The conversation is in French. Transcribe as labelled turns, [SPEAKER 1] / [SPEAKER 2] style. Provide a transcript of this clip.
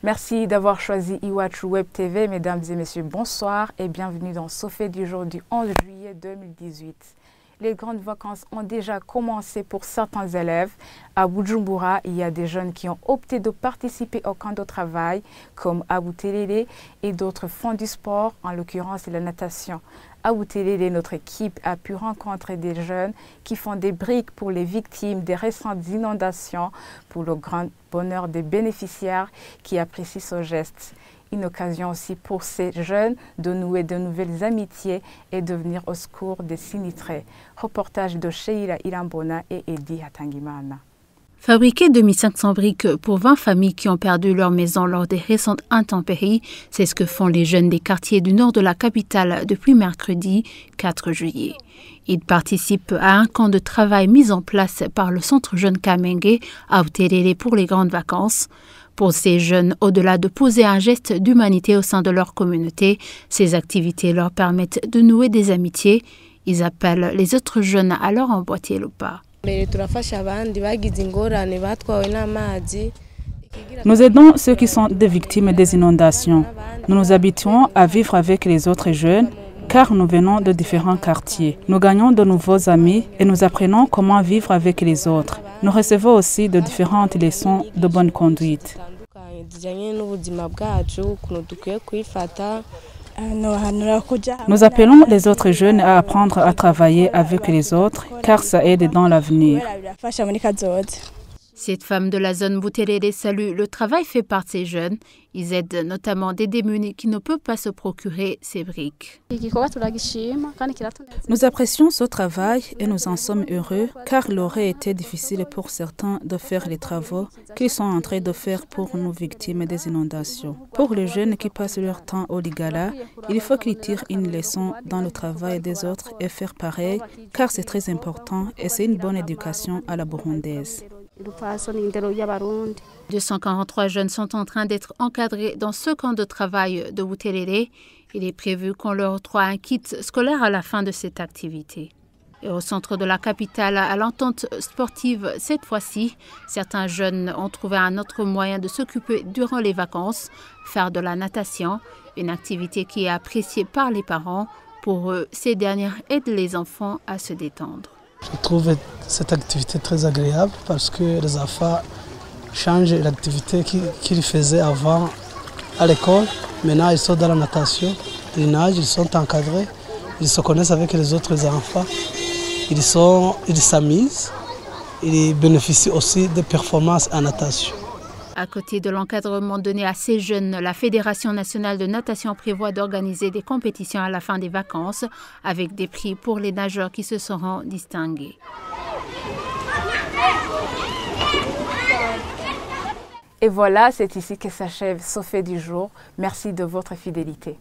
[SPEAKER 1] Merci d'avoir choisi Iwachu Web TV. Mesdames et messieurs, bonsoir et bienvenue dans Sofé du jour du 11 juillet 2018. Les grandes vacances ont déjà commencé pour certains élèves. À Bujumbura, il y a des jeunes qui ont opté de participer au camp de travail, comme à Butelele, et d'autres font du sport, en l'occurrence la natation. À Butelele, notre équipe a pu rencontrer des jeunes qui font des briques pour les victimes des récentes inondations, pour le grand bonheur des bénéficiaires qui apprécient ce geste. Une occasion aussi pour ces jeunes de nouer de nouvelles amitiés et de venir au secours des sinistrés. Reportage de Sheila Ilambona et Edi Hatangimana.
[SPEAKER 2] Fabriquer 2500 briques pour 20 familles qui ont perdu leur maison lors des récentes intempéries, c'est ce que font les jeunes des quartiers du nord de la capitale depuis mercredi 4 juillet. Ils participent à un camp de travail mis en place par le Centre Jeune Kamenge à Butelele pour les grandes vacances. Pour ces jeunes, au-delà de poser un geste d'humanité au sein de leur communauté, ces activités leur permettent de nouer des amitiés. Ils appellent les autres jeunes à leur emboîter le pas.
[SPEAKER 3] Nous aidons ceux qui sont des victimes des inondations. Nous nous habituons à vivre avec les autres jeunes car nous venons de différents quartiers. Nous gagnons de nouveaux amis et nous apprenons comment vivre avec les autres. Nous recevons aussi de différentes leçons de bonne conduite. Nous appelons les autres jeunes à apprendre à travailler avec les autres car ça aide dans l'avenir.
[SPEAKER 2] Cette femme de la zone Butelele salue le travail fait par ces jeunes. Ils aident notamment des démunis qui ne peuvent pas se procurer ces briques.
[SPEAKER 3] Nous apprécions ce travail et nous en sommes heureux car il aurait été difficile pour certains de faire les travaux qu'ils sont en train de faire pour nos victimes des inondations. Pour les jeunes qui passent leur temps au Ligala, il faut qu'ils tirent une leçon dans le travail des autres et faire pareil car c'est très important et c'est une bonne éducation à la burundaise.
[SPEAKER 2] 243 jeunes sont en train d'être encadrés dans ce camp de travail de Butelele. Il est prévu qu'on leur octroie un kit scolaire à la fin de cette activité. Et au centre de la capitale, à l'entente sportive, cette fois-ci, certains jeunes ont trouvé un autre moyen de s'occuper durant les vacances, faire de la natation, une activité qui est appréciée par les parents. Pour eux, ces dernières aident les enfants à se détendre.
[SPEAKER 4] Je trouve cette activité très agréable parce que les enfants changent l'activité qu'ils faisaient avant à l'école. Maintenant, ils sont dans la natation, ils nagent, ils sont encadrés, ils se connaissent avec les autres enfants, ils s'amusent, ils bénéficient aussi des performances en natation.
[SPEAKER 2] À côté de l'encadrement donné à ces jeunes, la Fédération nationale de natation prévoit d'organiser des compétitions à la fin des vacances avec des prix pour les nageurs qui se seront distingués.
[SPEAKER 1] Et voilà, c'est ici que s'achève Sofé du jour. Merci de votre fidélité.